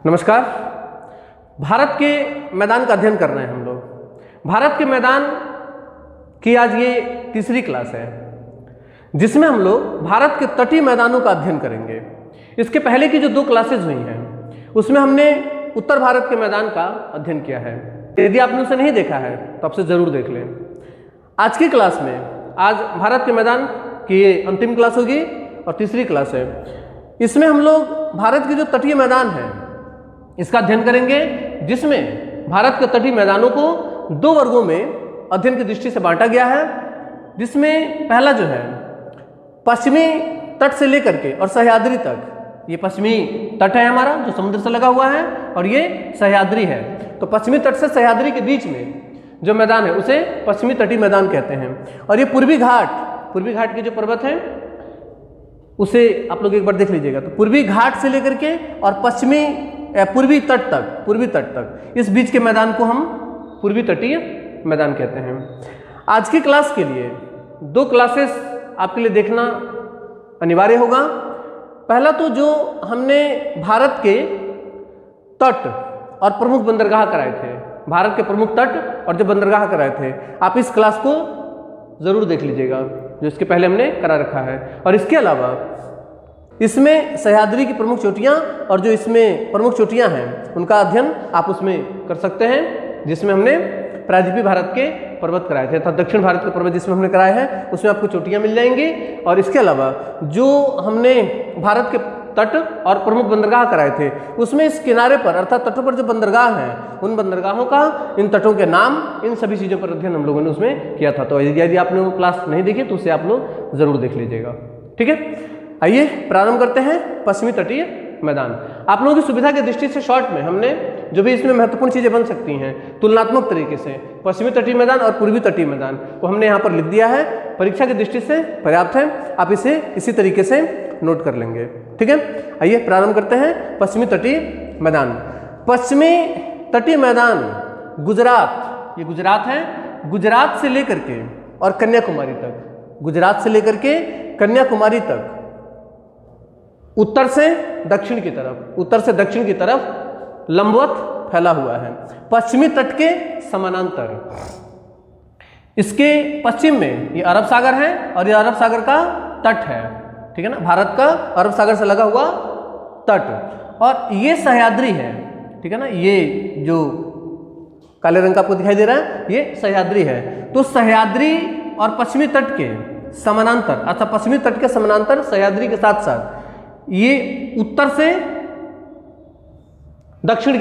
नमस्कार। भारत के मैदान का अध्ययन कर रहे हैं हम लोग। भारत के मैदान की आज ये तीसरी क्लास है जिसमें हम लोग भारत के तटीय मैदानों का अध्ययन करेंगे। इसके पहले की जो दो क्लासेज हुई हैं उसमें हमने उत्तर भारत के मैदान का अध्ययन किया है। यदि आपने उसे नहीं देखा है तो आपसे ज़रूर देख लें। आज की क्लास में आज भारत के मैदान की ये अंतिम क्लास होगी और तीसरी क्लास है। इसमें हम लोग भारत के जो तटीय मैदान हैं इसका अध्ययन करेंगे, जिसमें भारत के तटीय मैदानों को दो वर्गों में अध्ययन की दृष्टि से बांटा गया है। जिसमें पहला जो है पश्चिमी तट से लेकर के और सह्याद्री तक, ये पश्चिमी तट है हमारा जो समुद्र से लगा हुआ है और ये सह्याद्री है। तो पश्चिमी तट से सह्याद्री के बीच में जो मैदान है उसे पश्चिमी तटीय मैदान कहते हैं। और ये पूर्वी घाट के जो पर्वत हैं उसे आप लोग एक बार देख लीजिएगा। तो पूर्वी घाट से लेकर के और पूर्वी तट तक इस बीच के मैदान को हम पूर्वी तटीय मैदान कहते हैं। आज की क्लास के लिए दो क्लासेस आपके लिए देखना अनिवार्य होगा। पहला तो जो हमने भारत के तट और प्रमुख बंदरगाह कराए थे, भारत के प्रमुख तट और जो बंदरगाह कराए थे, आप इस क्लास को जरूर देख लीजिएगा जो इसके पहले हमने करा रखा है। और इसके अलावा इसमें सह्याद्री की प्रमुख चोटियां और जो इसमें प्रमुख चोटियां हैं उनका अध्ययन आप उसमें कर सकते हैं, जिसमें हमने प्रायद्वीपीय भारत के पर्वत कराए थे अर्थात दक्षिण भारत के पर्वत जिसमें हमने कराए हैं उसमें आपको चोटियां मिल जाएंगी। और इसके अलावा जो हमने भारत के तट और प्रमुख बंदरगाह कराए थे उसमें इस किनारे पर अर्थात तटों पर जो बंदरगाह हैं उन बंदरगाहों का, इन तटों के नाम, इन सभी चीज़ों पर अध्ययन हम लोगों ने उसमें किया था। तो यदि आपने वो क्लास नहीं देखी तो उसे आप लोग जरूर देख लीजिएगा। ठीक है, आइए प्रारंभ करते हैं। पश्चिमी तटीय मैदान आप लोगों की सुविधा की दृष्टि से शॉर्ट में हमने जो भी इसमें महत्वपूर्ण चीज़ें बन सकती हैं तुलनात्मक तरीके से पश्चिमी तटीय मैदान और पूर्वी तटीय मैदान को हमने यहाँ पर लिख दिया है। परीक्षा की दृष्टि से पर्याप्त है, आप इसे इसी तरीके से नोट कर लेंगे। ठीक है, आइए प्रारंभ करते हैं। पश्चिमी तटीय मैदान। पश्चिमी तटीय मैदान गुजरात, ये गुजरात है, गुजरात से लेकर के और कन्याकुमारी तक, गुजरात से लेकर के कन्याकुमारी तक उत्तर से दक्षिण की तरफ लंबवत फैला हुआ है, पश्चिमी तट के समानांतर। इसके पश्चिम में ये अरब सागर है और ये अरब सागर का तट है। ठीक है ना, भारत का अरब सागर से लगा हुआ तट। और ये सह्याद्री है। ठीक है ना, ये जो काले रंग का आपको दिखाई दे रहा है ये सह्याद्री है। तो सह्याद्री और पश्चिमी तट के समानांतर अर्थात पश्चिमी तट के समानांतर सह्याद्री के साथ साथ ये उत्तर से दक्षिण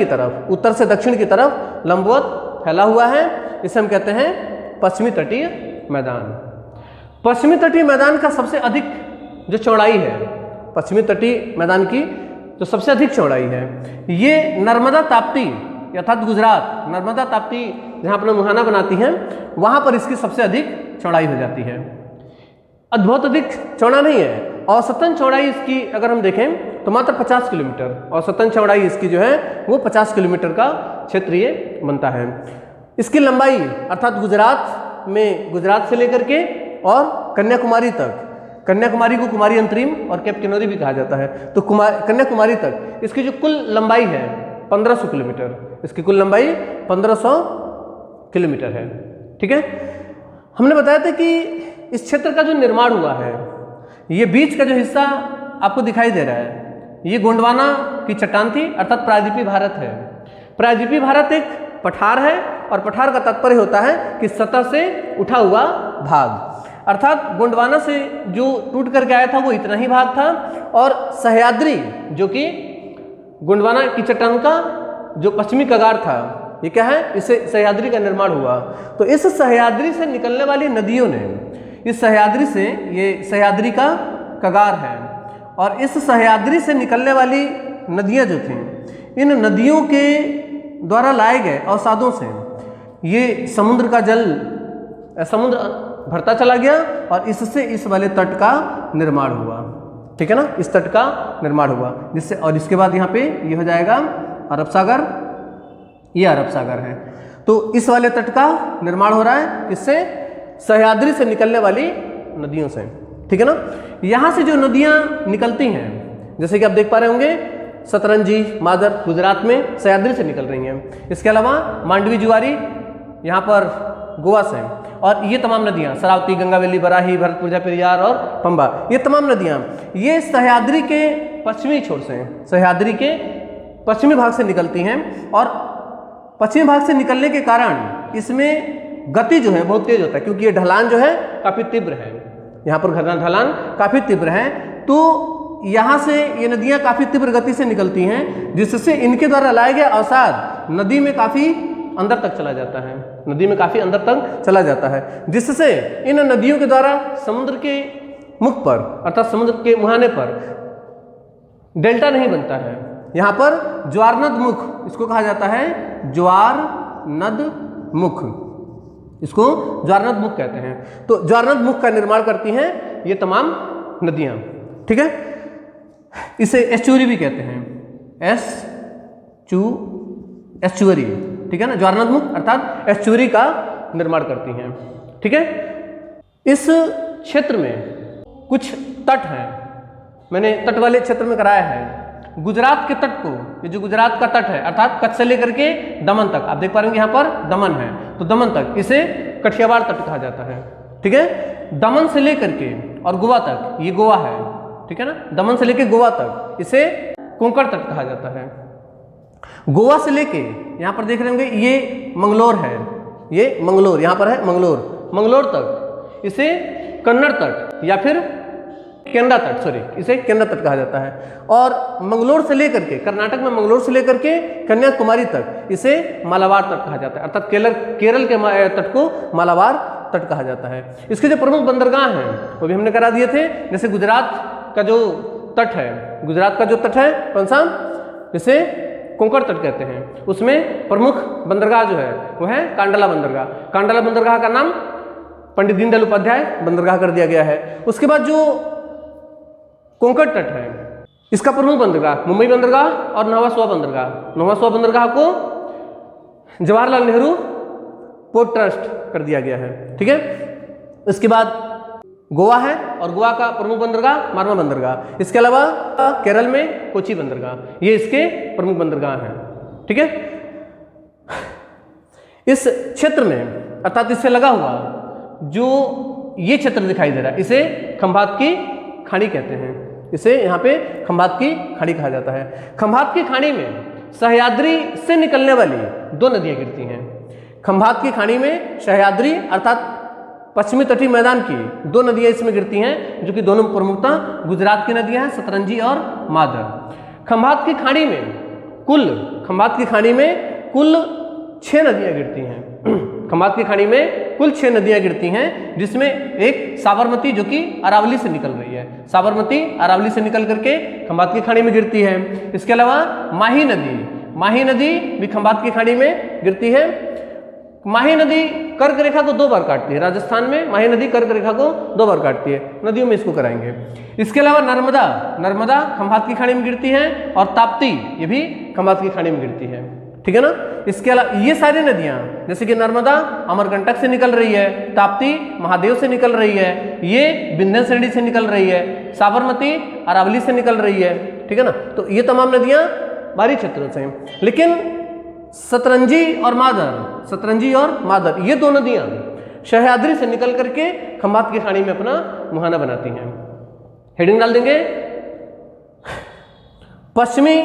की तरफ लंबवत फैला हुआ है। इसे हम कहते हैं पश्चिमी तटीय मैदान। पश्चिमी तटीय मैदान का सबसे अधिक जो चौड़ाई है, पश्चिमी तटीय मैदान की जो सबसे अधिक चौड़ाई है, ये नर्मदा ताप्ती अर्थात गुजरात नर्मदा ताप्ती जहाँ अपना मुहाना बनाती हैं वहाँ पर इसकी सबसे अधिक चौड़ाई हो जाती है। बहुत अधिक चौड़ा नहीं है। औसतन चौड़ाई इसकी अगर हम देखें तो मात्र 50 किलोमीटर औसतन चौड़ाई इसकी जो है वो 50 किलोमीटर का क्षेत्र ये बनता है। इसकी लंबाई अर्थात गुजरात से लेकर के और कन्याकुमारी तक, कन्याकुमारी को कुमारी अंतरिम और कैप किनौरी भी कहा जाता है, तो कन्याकुमारी तक इसकी जो कुल लंबाई है 1500 किलोमीटर, इसकी कुल लंबाई 1500 किलोमीटर है। ठीक है, हमने बताया था कि इस क्षेत्र का जो निर्माण हुआ है, ये बीच का जो हिस्सा आपको दिखाई दे रहा है ये गोंडवाना की चट्टान थी अर्थात प्रायद्वीपीय भारत है। प्रायद्वीपीय भारत एक पठार है और पठार का तात्पर्य होता है कि सतह से उठा हुआ भाग, अर्थात गोंडवाना से जो टूट करके आया था वो इतना ही भाग था और सह्याद्री जो कि गोंडवाना की चट्टान का जो पश्चिमी कगार था, ये क्या है, इससे सह्याद्री का निर्माण हुआ। तो इस सह्याद्री से निकलने वाली नदियों ने, इस सह्याद्री से, ये सह्याद्री का कगार है और इस सह्याद्री से निकलने वाली नदियां जो थीं, इन नदियों के द्वारा लाए गए अवसादों से ये समुद्र का जल, समुद्र भरता चला गया और इससे इस वाले तट का निर्माण हुआ। ठीक है ना, इस तट का निर्माण हुआ जिससे, और इसके बाद यहाँ पे ये हो जाएगा अरब सागर, ये अरब सागर है। तो इस वाले तट का निर्माण हो रहा है किससे, सह्याद्री से निकलने वाली नदियों से। ठीक है ना, यहाँ से जो नदियाँ निकलती हैं जैसे कि आप देख पा रहे होंगे सतरंजी, मादर गुजरात में सह्याद्री से निकल रही हैं। इसके अलावा मांडवी, जुआरी यहाँ पर गोवा से, और ये तमाम नदियाँ शरावती, गंगावेली, बराही, भरतपुर, पेरियार और पंबा, ये तमाम नदियाँ ये सह्याद्री के पश्चिमी छोर से, सह्याद्री के पश्चिमी भाग से निकलती हैं, और पश्चिमी भाग से निकलने के कारण इसमें गति जो है बहुत तेज होता है, क्योंकि ये ढलान जो है काफ़ी तीव्र है, यहाँ पर ढलान काफ़ी तीव्र है, तो यहाँ से ये नदियाँ काफ़ी तीव्र गति से निकलती हैं, जिससे इनके द्वारा लाया गया अवसाद नदी में काफ़ी अंदर तक चला जाता है, नदी में काफ़ी अंदर तक चला जाता है, जिससे इन नदियों के द्वारा समुद्र के मुख पर अर्थात समुद्र के मुहाने पर डेल्टा नहीं बनता है। यहाँ पर ज्वारनद मुख इसको कहा जाता है, ज्वारनद मुख, इसको ज्वारनद मुख कहते हैं। तो ज्वारनद मुख का निर्माण करती हैं ये तमाम नदियाँ, ठीक है। इसे एस्चुअरी भी कहते हैं, एस्चुअरी, ठीक है ना। ज्वारनद मुख अर्थात एस्चुअरी का निर्माण करती हैं, ठीक है। इस क्षेत्र में कुछ तट हैं, मैंने तट वाले क्षेत्र में कराया है। गुजरात के तट को, ये जो गुजरात का तट है अर्थात कच्छ से लेकर के दमन तक, आप देख पा रहे होंगे यहाँ पर दमन है, तो दमन तक इसे कठियावाड़ तट कहा जाता है, ठीक है। दमन से लेकर के और गोवा तक, ये गोवा है, ठीक है ना, दमन से लेकर गोवा तक इसे कोंकण तट कहा जाता है। गोवा से लेके यहाँ पर देख रहे होंगे ये मंगलोर है, ये मंगलोर यहाँ पर है, मंगलोर तक इसे कन्नड़ तट या फिर केनरा तट, सॉरी इसे केनरा तट कहा जाता है। और मंगलोर से लेकर के, कर्नाटक में मंगलोर से लेकर के कन्याकुमारी तक इसे मालाबार तट कहा जाता है, अर्थात केरल के तट को मालाबार तट कहा जाता है। इसके जो प्रमुख बंदरगाह हैं वो भी हमने करा दिए थे, जैसे गुजरात का जो तट है, गुजरात का जो तट है कौन सा, जिसे कोंकण तट कहते हैं, उसमें प्रमुख बंदरगाह जो है वो है कांडला बंदरगाह। कांडला बंदरगाह का नाम पंडित दीनदयाल उपाध्याय बंदरगाह कर दिया गया है। उसके बाद जो कोंकण तट है इसका प्रमुख बंदरगाह मुंबई बंदरगाह और नौवासवा बंदरगाह, नौवासवा बंदरगाह को जवाहरलाल नेहरू पोर्ट ट्रस्ट कर दिया गया है, ठीक है। इसके बाद गोवा है और गोवा का प्रमुख बंदरगाह मारवा बंदरगाह। इसके अलावा केरल में कोची बंदरगाह, ये इसके प्रमुख बंदरगाह हैं, ठीक है। इस क्षेत्र में अर्थात इससे लगा हुआ जो ये क्षेत्र दिखाई दे रहा है इसे खंभात की खाड़ी कहते हैं, इसे यहाँ पे खंभात की खाड़ी कहा जाता है। खंभात की खाड़ी में सह्याद्री से निकलने वाली दो नदियाँ गिरती हैं। खंभात की खाड़ी में सह्याद्री अर्थात पश्चिमी तटीय मैदान की दो नदियाँ इसमें गिरती हैं, जो कि दोनों प्रमुखतः गुजरात की नदियाँ हैं, सतरंजी और मादर। खंभात की खाड़ी में कुल 6 नदियाँ गिरती हैं। खंभात की खाड़ी में कुल 6 नदियाँ गिरती हैं, जिसमें एक साबरमती जो कि अरावली से निकल रही है, साबरमती अरावली से निकल करके खंभात की खाड़ी में गिरती है। इसके अलावा माही नदी भी खंभात की खाड़ी में गिरती है। माही नदी कर्क रेखा को 2 बार काटती है, राजस्थान में माही नदी कर्क रेखा को 2 बार काटती है, नदियों में इसको कराएंगे। इसके अलावा नर्मदा खंभात की खाड़ी में गिरती है और ताप्ती ये भी खंभात की खाड़ी में गिरती है, ठीक है ना। इसके अलावा ये सारी नदियाँ जैसे कि नर्मदा अमरकंटक से निकल रही है, ताप्ती महादेव से निकल रही है, ये विंध्य श्रेणी से निकल रही है, साबरमती अरावली से निकल रही है, ठीक है ना। तो ये तमाम नदियाँ बाहरी क्षेत्रों से हैं। लेकिन सतरंजी और मादर ये दो नदियाँ सह्याद्री से निकल करके खंभात की खाड़ी में अपना मुहाना बनाती हैं। हेडिंग डाल देंगे, पश्चिमी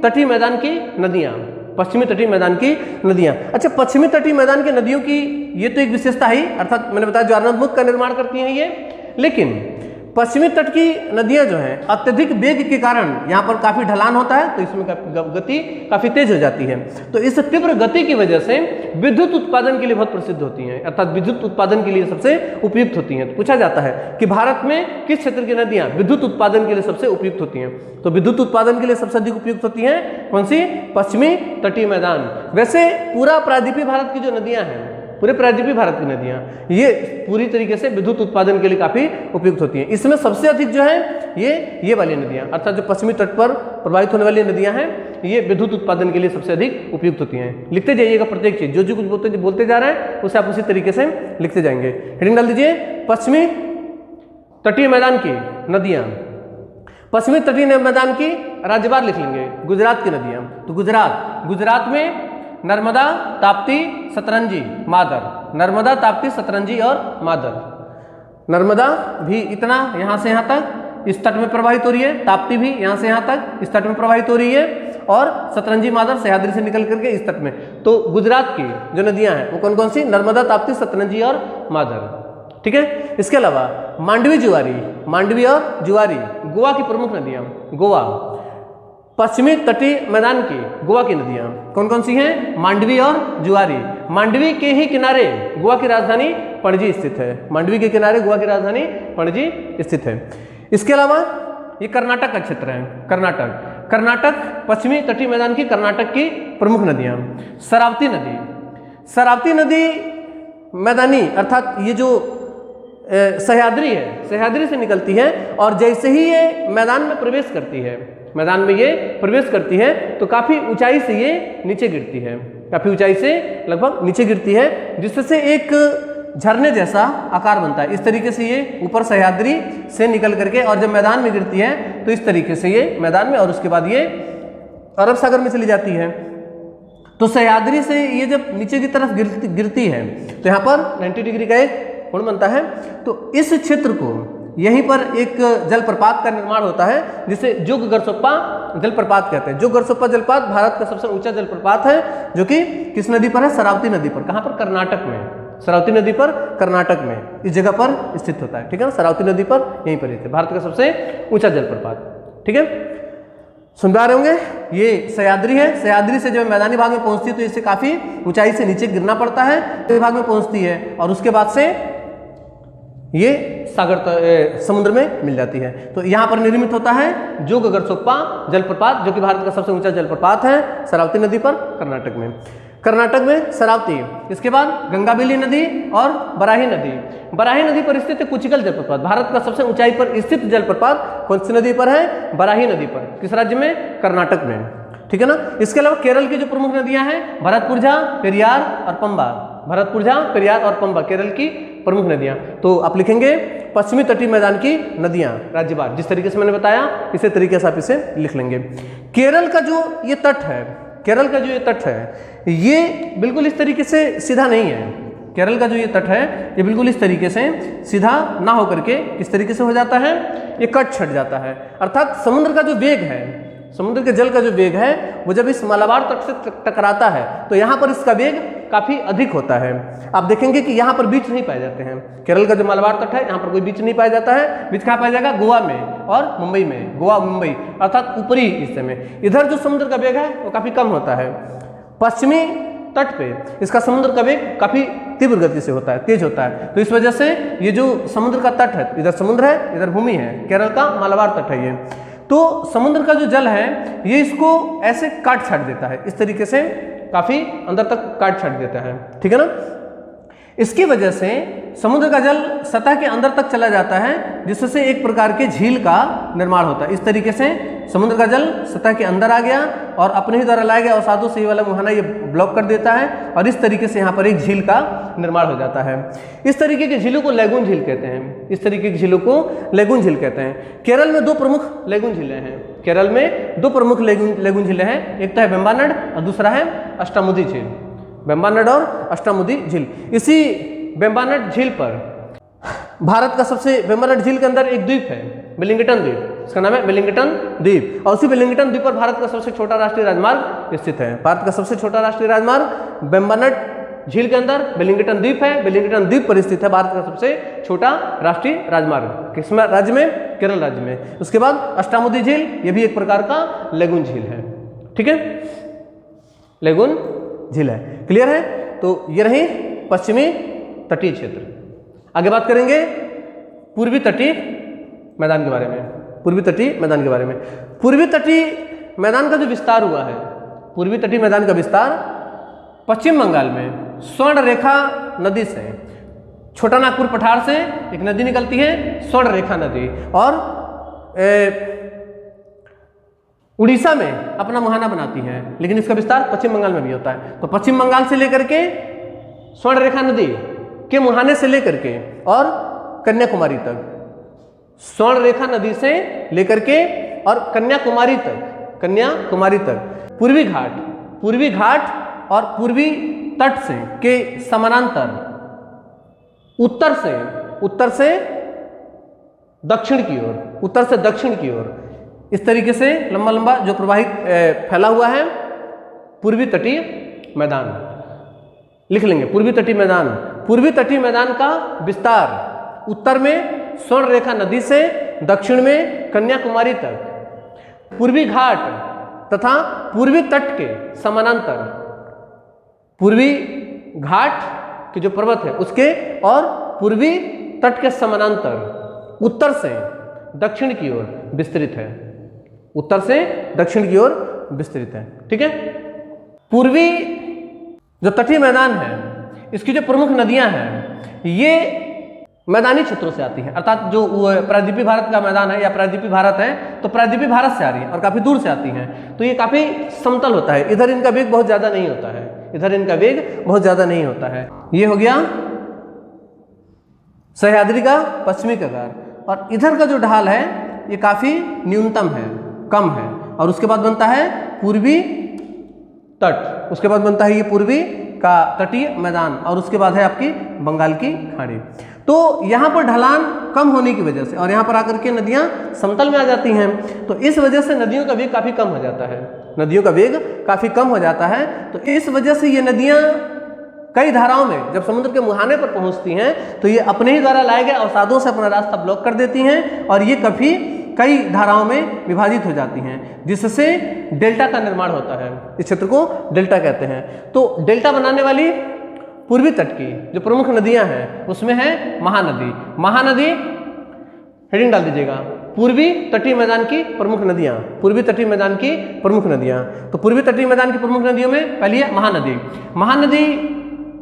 तटीय मैदान की नदियाँ, पश्चिमी तटीय मैदान की नदियाँ। अच्छा, पश्चिमी तटीय मैदान की नदियों की ये तो एक विशेषता ही, अर्थात मैंने बताया ज्वारनद मुख का निर्माण करती हैं ये, लेकिन पश्चिमी तट की नदियां जो हैं अत्यधिक वेग के कारण यहाँ पर काफ़ी ढलान होता है, तो इसमें गति काफ़ी तेज हो जाती है। तो इस तीव्र गति की वजह से विद्युत उत्पादन के लिए बहुत प्रसिद्ध होती हैं, अर्थात विद्युत उत्पादन के लिए सबसे उपयुक्त होती हैं। तो पूछा जाता है कि भारत में किस क्षेत्र की नदियाँ विद्युत उत्पादन के लिए सबसे उपयुक्त होती हैं, तो विद्युत उत्पादन के लिए सबसे अधिक उपयुक्त होती हैं कौन सी, पश्चिमी तटीय मैदान। वैसे पूरा प्रायद्वीपीय भारत की जो नदियाँ हैं, पूरे प्रायद्वीपीय भारत की नदियाँ ये पूरी तरीके से विद्युत उत्पादन के लिए काफ़ी उपयुक्त होती हैं। इसमें सबसे अधिक जो है ये वाली नदियाँ, अर्थात जो पश्चिमी तट पर प्रभावित होने वाली नदियाँ हैं, ये विद्युत उत्पादन के लिए सबसे अधिक उपयुक्त होती हैं। लिखते जाइएगा प्रत्येक चीज़, जो कुछ बोलते जा रहे हैं उसे आप उसी तरीके से लिखते जाएंगे। हेडिंग डाल दीजिए, पश्चिमी तटीय मैदान की नदियाँ। पश्चिमी तटीय मैदान की राज्यवार लिख लेंगे, गुजरात की नदियां। तो गुजरात में नर्मदा, ताप्ती, सतरंजी, मादर, नर्मदा, ताप्ती, सतरंजी और मादर। नर्मदा भी इतना यहाँ से यहाँ तक इस तट में प्रवाहित हो रही है, ताप्ती भी यहाँ से यहाँ तक इस तट में प्रवाहित हो रही है, और सतरंजी, मादर सह्याद्री से निकल करके इस तट में। तो गुजरात की जो नदियां हैं वो कौन कौन सी? नर्मदा, ताप्ती, सतरंजी और मादर। ठीक है। इसके अलावा मांडवी, जुआरी, मांडवी और जुआरी गोवा की प्रमुख नदियां। गोवा, पश्चिमी तटीय मैदान की गोवा की नदियां कौन कौन सी हैं? मांडवी और जुआरी। मांडवी के ही किनारे गोवा की राजधानी पणजी स्थित है। मांडवी के किनारे गोवा की राजधानी पणजी स्थित है। इसके अलावा ये कर्नाटक का क्षेत्र है। कर्नाटक पश्चिमी तटीय मैदान की कर्नाटक की प्रमुख नदियां। शरावती नदी मैदानी अर्थात ये जो सह्याद्री है, सह्याद्री से निकलती है और जैसे ही ये मैदान में प्रवेश करती है, तो काफ़ी ऊंचाई से ये नीचे गिरती है, काफ़ी ऊंचाई से लगभग नीचे गिरती है, जिससे एक झरने जैसा आकार बनता है। इस तरीके से ये ऊपर सह्याद्री से निकल करके और जब मैदान में गिरती है तो इस तरीके से ये मैदान में, और उसके बाद ये अरब सागर में चली जाती है। तो सह्याद्री से ये जब नीचे की तरफ गिरती है तो यहाँ पर 90 डिग्री का एक कोण बनता है। तो इस क्षेत्र को यहीं पर एक जलप्रपात का निर्माण होता है जिसे जोग गरसोप्पा जलप्रपात कहते हैं। जोग गरसोप्पा जलप्रपात भारत का सबसे ऊंचा जलप्रपात है, जो कि किस नदी पर है? शरावती नदी पर। कहाँ पर? कर्नाटक में। शरावती नदी पर कर्नाटक में इस जगह पर स्थित होता है। ठीक है ना, शरावती नदी पर यहीं पर स्थित है, भारत का सबसे ऊंचा जलप्रपात। ठीक है, सुन पा रहे होंगे। ये सह्याद्री है, सह्याद्री से जब मैदानी भाग में पहुंचती है तो इससे काफी ऊंचाई से नीचे गिरना पड़ता है, भाग में पहुंचती है और उसके बाद से ये समुद्र में मिल जाती है। तो यहाँ पर निर्मित होता है जोग गरसोप्पा जलप्रपात, जो कि भारत का सबसे ऊंचा जलप्रपात है शरावती नदी पर कर्नाटक में शरावती। इसके बाद गंगाबेली नदी और बराही नदी पर स्थित कुचिकल जलप्रपात। भारत का सबसे ऊंचाई पर स्थित जलप्रपात कौन सी नदी पर है? बराही नदी पर। किस राज्य में? कर्नाटक में। ठीक है ना। इसके अलावा केरल की जो प्रमुख नदियां हैं भरतपुरझा, पेरियार और पंबा। भरतपुरझा, पेरियार और पंबा केरल की प्रमुख नदियां। तो आप लिखेंगे पश्चिमी तटीय मैदान की नदियां राज्यवार, जिस तरीके से मैंने बताया इसी तरीके से आप इसे लिख लेंगे। केरल का जो ये तट है ये बिल्कुल इस तरीके से सीधा नहीं है। केरल का जो ये तट है ये बिल्कुल इस तरीके से सीधा ना होकर के किस तरीके से हो जाता है? ये कट छट जाता है। अर्थात समुद्र का जो वेग है, समुद्र के जल का जो वेग है वो जब इस मालाबार तट से टकराता है तो यहाँ पर इसका वेग काफ़ी अधिक होता है। आप देखेंगे कि यहाँ पर बीच नहीं पाए जाते हैं। केरल का जो मालाबार तट है यहाँ पर कोई बीच नहीं पाया जाता है। बीच कहाँ पाया जाएगा? गोवा में और मुंबई में। गोवा, मुंबई अर्थात ऊपरी हिस्से में। इधर जो समुद्र का वेग है वो काफ़ी कम होता है। पश्चिमी तट पे इसका समुद्र का वेग काफ़ी तीव्र गति से होता है, तेज होता है। तो इस वजह से ये जो समुद्र का तट है, इधर समुद्र है इधर भूमि है, केरल का मालाबार तट है ये। तो समुद्र का जो जल है ये इसको ऐसे काट छाट देता है, इस तरीके से काफ़ी अंदर तक काट छाट देता है। ठीक है ना। इसकी वजह से समुद्र का जल सतह के अंदर तक चला जाता है, जिससे एक प्रकार के झील का निर्माण होता है। इस तरीके से समुद्र का जल सतह के अंदर आ गया और अपने ही द्वारा लाया गया अवसादों से ये वाला मुहाना ये ब्लॉक कर देता है और इस तरीके से यहाँ पर एक झील का निर्माण हो जाता है। इस तरीके के झीलों को लैगून झील कहते हैं। इस तरीके की झीलों को लैगून झील कहते हैं। केरल में दो प्रमुख लैगून झीलें हैं। केरल में दो प्रमुख लैगून झीलें हैं, एक तो है वेम्बानाड और दूसरा है अष्टामुदी झील। वेम्बानाड और अष्टामुदी झील। इसी वेम्बानाड झील पर भारत का सबसे, वेम्बानाड झील के अंदर एक द्वीप है वेलिंगटन द्वीप, इसका नाम है वेलिंगटन द्वीप। और उसी वेलिंगटन द्वीप पर भारत का सबसे छोटा राष्ट्रीय राजमार्ग स्थित है। भारत का सबसे छोटा राष्ट्रीय राजमार्ग वेम्बानाड झील के अंदर वेलिंगटन द्वीप है। वेलिंगटन द्वीप पर स्थित है भारत का सबसे छोटा राष्ट्रीय राजमार्ग। किस राज्य में? केरल राज्य में। उसके बाद अष्टामुदी झील, ये भी एक प्रकार का लैगून झील है। ठीक है, लैगून झील है। क्लियर है। तो ये रही पश्चिमी तटीय क्षेत्र। आगे बात करेंगे पूर्वी तटीय मैदान के बारे में। पूर्वी तटीय मैदान के बारे में, पूर्वी तटीय मैदान का जो विस्तार हुआ है, पूर्वी तटीय मैदान का विस्तार पश्चिम बंगाल में स्वर्ण रेखा नदी से, छोटा नागपुर पठार से एक नदी निकलती है स्वर्ण रेखा नदी, और उड़ीसा में अपना मुहाना बनाती है, लेकिन इसका विस्तार पश्चिम बंगाल में भी होता है। तो पश्चिम बंगाल से लेकर के स्वर्ण रेखा नदी के मुहाने से लेकर के और कन्याकुमारी तक स्वर्ण रेखा नदी से लेकर के और कन्याकुमारी तक पूर्वी घाट और पूर्वी तट से के समानांतर उत्तर से दक्षिण की ओर इस तरीके से लंबा लंबा जो प्रवाहित फैला हुआ है पूर्वी तटीय मैदान लिख लेंगे। पूर्वी तटीय मैदान का विस्तार उत्तर में स्वर्ण रेखा नदी से दक्षिण में कन्याकुमारी तक, पूर्वी घाट तथा पूर्वी तट के समानांतर, पूर्वी घाट के जो पर्वत है उसके और पूर्वी तट के समानांतर उत्तर से दक्षिण की ओर विस्तृत है। ठीक है। पूर्वी जो तटीय मैदान है इसकी जो प्रमुख नदियां हैं ये मैदानी क्षेत्रों से आती हैं, अर्थात जो प्रायद्वीपीय भारत का मैदान है या प्रायद्वीपीय भारत है तो प्रायद्वीपीय भारत से आ रही है और काफी दूर से आती हैं, तो ये काफी समतल होता है, इधर इनका वेग बहुत ज्यादा नहीं होता है। ये हो गया सह्याद्री का पश्चिमी कगार और इधर का जो ढाल है ये काफी न्यूनतम है, कम है। और उसके बाद बनता है पूर्वी तट, उसके बाद बनता है ये पूर्वी का तटीय मैदान और उसके बाद है आपकी बंगाल की खाड़ी। तो यहाँ पर ढलान कम होने की वजह से और यहाँ पर आकर के नदियाँ समतल में आ जाती हैं, तो इस वजह से नदियों का वेग काफ़ी कम हो जाता है। तो इस वजह से ये नदियाँ कई धाराओं में जब समुद्र के मुहाने पर पहुँचती हैं तो ये अपने ही द्वारा लाए गए अवसादों से अपना रास्ता ब्लॉक कर देती हैं और ये कई धाराओं में विभाजित हो जाती हैं, जिससे डेल्टा का निर्माण होता है। इस क्षेत्र को डेल्टा कहते हैं। तो डेल्टा बनाने वाली पूर्वी तट की जो प्रमुख नदियां हैं उसमें है महानदी हेडिंग डाल दीजिएगा, पूर्वी तटीय मैदान की प्रमुख नदियां, तो पूर्वी तटीय मैदान की प्रमुख नदियों में पहली है महानदी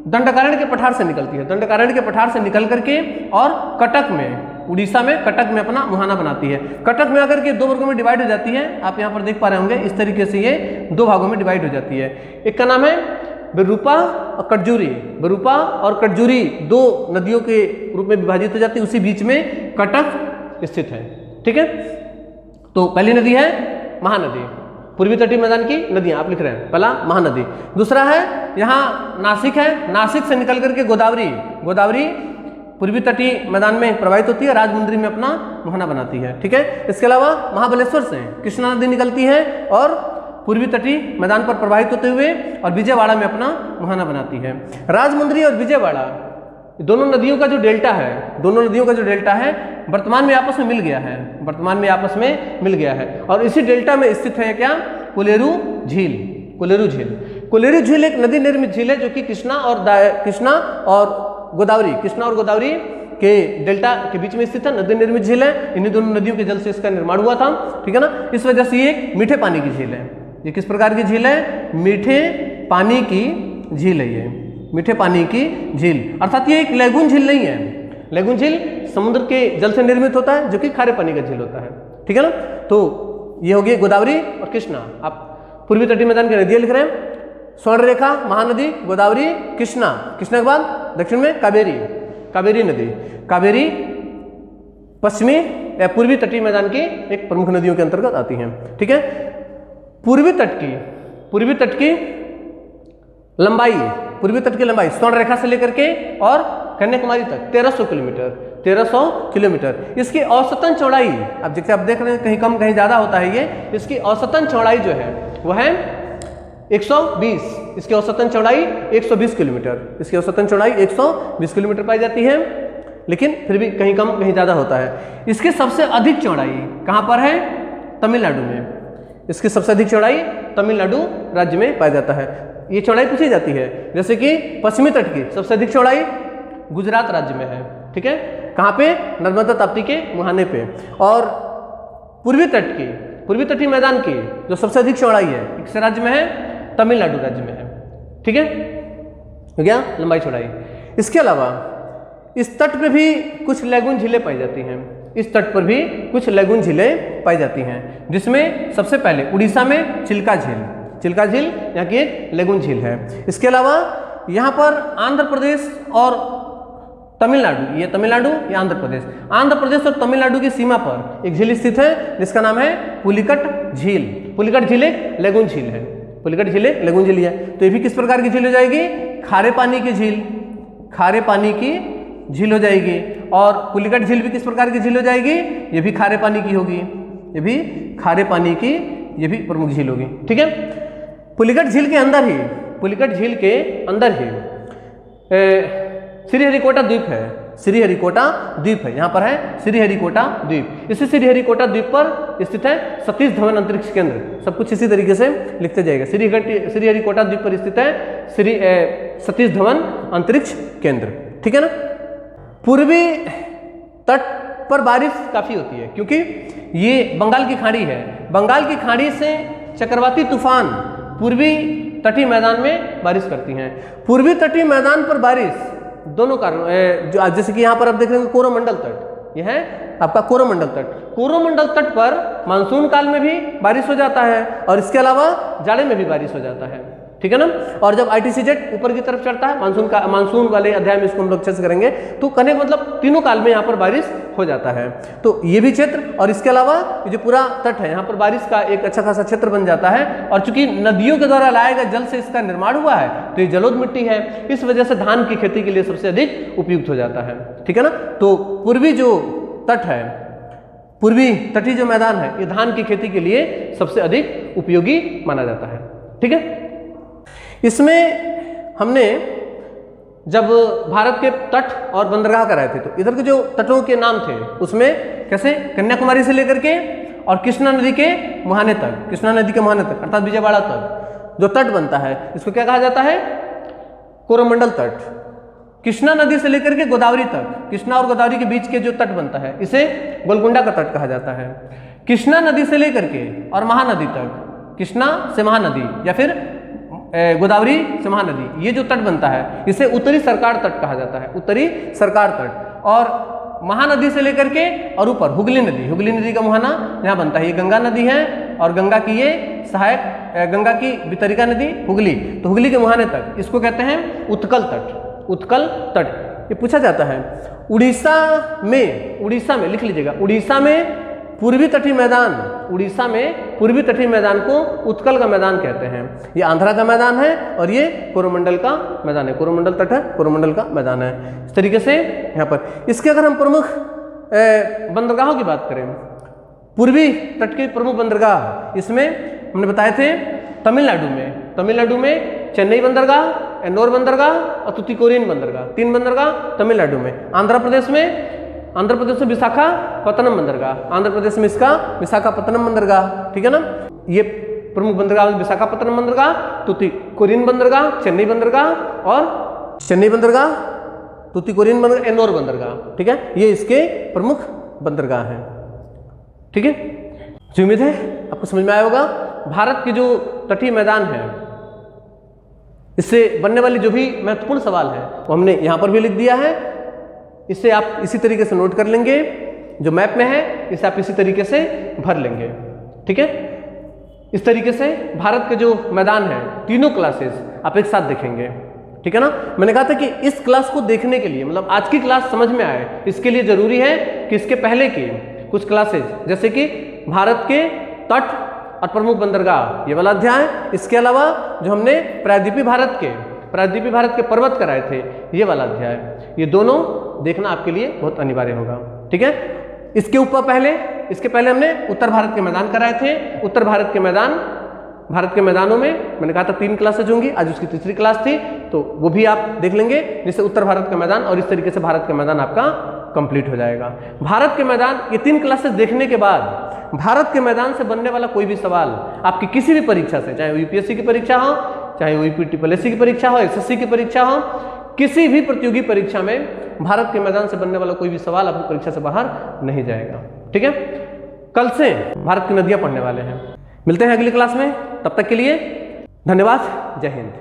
दंडकारण्य के पठार से निकलती है, दंडकारण्य के पठार से निकल करके और कटक में, उड़ीसा में कटक में अपना मुहाना बनाती है। कटक में आकर के दो वर्गों में डिवाइड हो जाती है, आप यहाँ पर देख पा रहे होंगे इस तरीके से ये दो भागों में डिवाइड हो जाती है। एक का नाम है बिरूपा और कटजूरी दो नदियों के रूप में विभाजित हो जाती है, उसी बीच में कटक स्थित है। ठीक है। तो पहली नदी है महानदी, पूर्वी तटीय मैदान की नदियां आप लिख रहे हैं, पहला महानदी। दूसरा है यहाँ नासिक है, नासिक से निकल करके गोदावरी पूर्वी तटीय मैदान में प्रवाहित होती है, राजमुंद्री में अपना मुहाना बनाती है। ठीक है। इसके अलावा महाबलेश्वर से कृष्णा नदी निकलती है और पूर्वी तटीय मैदान पर प्रवाहित होते हुए और विजयवाड़ा में अपना मुहाना बनाती है। राजमुंद्री और विजयवाड़ा दोनों नदियों का जो डेल्टा है वर्तमान में आपस में मिल गया है और इसी डेल्टा में स्थित है क्या, कोलेरू झील एक नदी निर्मित झील है जो कि कृष्णा और गोदावरी के डेल्टा के बीच में स्थित है, नदी निर्मित झील है। इन्हीं दोनों नदियों के जल से इसका निर्माण हुआ था। ठीक है ना। इस वजह से ये एक मीठे पानी की झील है। ये किस प्रकार की झील है, मीठे पानी की झील है। ये मीठे पानी की झील अर्थात ये एक लैगून झील नहीं है। लैगून झील समुद्र के जल से निर्मित होता है जो कि खारे पानी का झील होता है। ठीक है ना। तो ये हो गई गोदावरी और कृष्णा। आप पूर्वी तटीय मैदान की नदियां लिख रहे हैं, स्वर्ण रेखा, महानदी, गोदावरी, कृष्णा के बाद दक्षिण में कावेरी नदी। कावेरी पश्चिमी या पूर्वी तटीय मैदान की एक प्रमुख नदियों के अंतर्गत आती हैं। ठीक है। पूर्वी तट की लंबाई स्वर्ण रेखा से लेकर के और कन्याकुमारी तक 1300 किलोमीटर। इसकी औसतन चौड़ाई, अब जैसे आप देख रहे हैं कहीं कम कहीं ज्यादा होता है ये, इसकी औसतन चौड़ाई जो है वह है 120, इसकी औसतन चौड़ाई 120 किलोमीटर पाई जाती है, लेकिन फिर भी कहीं कम कहीं ज़्यादा होता है। इसकी सबसे अधिक चौड़ाई कहाँ पर है, तमिलनाडु में। इसकी सबसे अधिक चौड़ाई तमिलनाडु राज्य में पाया जाता है। ये चौड़ाई पूछी जाती है, जैसे कि पश्चिमी तट की सबसे अधिक चौड़ाई गुजरात राज्य में है। ठीक है। कहाँ पे, नर्मदा ताप्ती के मुहाने पे। और पूर्वी तटीय मैदान की जो सबसे अधिक चौड़ाई है किस राज्य में है, तमिलनाडु राज्य में है। ठीक है। हो गया लंबाई चौड़ाई। इसके अलावा इस तट पे भी कुछ लैगून झीलें पाई जाती हैं, जिसमें सबसे पहले उड़ीसा में चिल्का झील यहाँ की एक लैगून झील है। इसके अलावा यहाँ पर आंध्र प्रदेश और तमिलनाडु, ये तमिलनाडु, ये आंध्र प्रदेश। आंध्र प्रदेश और तमिलनाडु की सीमा पर एक झील स्थित है जिसका नाम है पुलिकट झील। पुलिकट झील एक लेगून झील है, पुलिकट झील एक लेगून झील है। तो ये भी किस प्रकार की झील हो जाएगी? खारे पानी की झील, खारे पानी की झील हो जाएगी। और पुलिकट झील भी किस प्रकार की झील हो जाएगी? ये भी खारे पानी की होगी, ये भी खारे पानी की, ये भी प्रमुख झील होगी। ठीक है, पुलिकट झील के अंदर ही, पुलिकट झील के अंदर ही श्रीहरिकोटा द्वीप है, श्रीहरिकोटा द्वीप है, यहाँ पर है श्रीहरिकोटा द्वीप। इसी श्रीहरिकोटा द्वीप पर स्थित है सतीश धवन अंतरिक्ष केंद्र। सब कुछ इसी तरीके से लिखते जाएगा। श्रीहरिकोटा द्वीप पर स्थित है सतीश धवन अंतरिक्ष केंद्र। ठीक है ना। पूर्वी तट पर बारिश काफी होती है क्योंकि ये बंगाल की खाड़ी है। बंगाल की खाड़ी से चक्रवाती तूफान पूर्वी तटीय मैदान में बारिश करती हैं। पूर्वी तटीय मैदान पर बारिश दोनों कारण, जैसे कि यहाँ पर आप देख रहे हैं कोरोमंडल तट, यह है आपका कोरोमंडल तट। कोरोमंडल तट पर मानसून काल में भी बारिश हो जाता है और इसके अलावा जाड़े में भी बारिश हो जाता है। ठीक है ना। और जब ITCZ ऊपर की तरफ चढ़ता है, मानसून वाले अध्याय में इसको हम लोग अच्छे से करेंगे, तो कहने का मतलब तीनों काल में यहाँ पर बारिश हो जाता है। तो ये भी क्षेत्र और इसके अलावा ये जो पूरा तट है यहाँ पर बारिश का एक अच्छा खासा क्षेत्र बन जाता है। और चूंकि नदियों के द्वारा लाए गए जल से इसका निर्माण हुआ है तो ये जलोढ़ मिट्टी है, इस वजह से धान की खेती के लिए सबसे अधिक उपयुक्त हो जाता है। ठीक है ना। तो पूर्वी जो तट है, पूर्वी तटीय जो मैदान है, ये धान की खेती के लिए सबसे अधिक उपयोगी माना जाता है। ठीक है। इसमें हमने जब भारत के तट और बंदरगाह कराए थे तो इधर के जो तटों के नाम थे उसमें कैसे कन्याकुमारी से लेकर के और कृष्णा नदी के मुहाने तक, कृष्णा नदी के मुहाने तक अर्थात विजयवाड़ा तक जो तट बनता है इसको क्या कहा जाता है? कोरोमंडल तट। कृष्णा नदी से लेकर के गोदावरी तक, कृष्णा और गोदावरी के बीच के जो तट बनता है इसे गोलकुंडा का तट कहा जाता है। कृष्णा नदी से लेकर के और महानदी तक, कृष्णा से महानदी या फिर गोदावरी से महानदी, ये जो तट बनता है इसे उत्तरी सरकार तट कहा जाता है, उत्तरी सरकार तट। और महानदी से लेकर के और ऊपर हुगली नदी, हुगली नदी का मुहाना यहाँ बनता है, ये गंगा नदी है और गंगा की ये सहायक, गंगा की वितरिका नदी हुगली, तो हुगली के मुहाने तक इसको कहते हैं उत्कल तट, उत्कल तट। ये पूछा जाता है उड़ीसा में लिख लीजिएगा, उड़ीसा में पूर्वी तटीय मैदान, उड़ीसा में पूर्वी तटीय मैदान को उत्कल का मैदान कहते हैं। ये आंध्रा का मैदान है और ये कोरोमंडल का मैदान है, कोरोमंडल तट है, कोरोमंडल का मैदान है। इस तरीके से यहाँ पर इसके अगर हम प्रमुख बंदरगाहों की बात करें, पूर्वी तट के प्रमुख बंदरगाह इसमें हमने बताए थे तमिलनाडु में चेन्नई बंदरगाह, एन्नोर बंदरगाह और तुतिकोरिन बंदरगाह, 3 बंदरगाह तमिलनाडु में। आंध्र प्रदेश में विशाखापत्तनम बंदरगाह, आंध्र प्रदेश में इसका विशाखापत्तनम बंदरगाह। ठीक है ना। ये प्रमुख बंदरगाह विशाखापत्तनम बंदरगाह, तुतिकोरिन बंदरगाह, चेन्नई बंदरगाह तुतिकोरिन बंदरगाह, एन्नोर बंदरगाह। ठीक है, ये इसके प्रमुख बंदरगाह हैं। ठीक है, मुझे उम्मीद है आपको समझ में आया होगा। भारत के जो तटीय मैदान है इससे बनने वाली जो भी महत्वपूर्ण सवाल है वो हमने यहाँ पर भी लिख दिया है। इसे आप इसी तरीके से नोट कर लेंगे, जो मैप में है इसे आप इसी तरीके से भर लेंगे। ठीक है, इस तरीके से भारत के जो मैदान है तीनों क्लासेस आप एक साथ देखेंगे। ठीक है ना। मैंने कहा था कि इस क्लास को देखने के लिए, मतलब आज की क्लास समझ में आए, इसके लिए जरूरी है कि इसके पहले की कुछ क्लासेस जैसे कि भारत के तट और प्रमुख बंदरगाह, ये वाला अध्याय, इसके अलावा जो हमने प्रायद्वीपीय भारत के पर्वत कराए थे, ये वाला अध्याय, ये दोनों देखना आपके लिए बहुत अनिवार्य होगा। ठीक है। इसके पहले हमने उत्तर भारत के मैदान कराए थे। उत्तर भारत के मैदानों में मैंने कहा था 3 क्लासेज होंगी, आज उसकी तीसरी क्लास थी, तो वो भी आप देख लेंगे, जिससे उत्तर भारत का मैदान और इस तरीके से भारत का मैदान आपका कंप्लीट हो जाएगा। भारत के मैदान, ये 3 क्लासेस देखने के बाद भारत के मैदान से बनने वाला कोई भी सवाल आपकी किसी भी परीक्षा से, चाहे यूपीएससी की परीक्षा हो, चाहे यूपीएससी की परीक्षा हो, एसएससी की परीक्षा हो, किसी भी प्रतियोगी परीक्षा में भारत के मैदान से बनने वाला कोई भी सवाल आपकी परीक्षा से बाहर नहीं जाएगा। ठीक है। कल से भारत की नदियां पढ़ने वाले हैं। मिलते हैं अगली क्लास में, तब तक के लिए धन्यवाद। जय हिंद।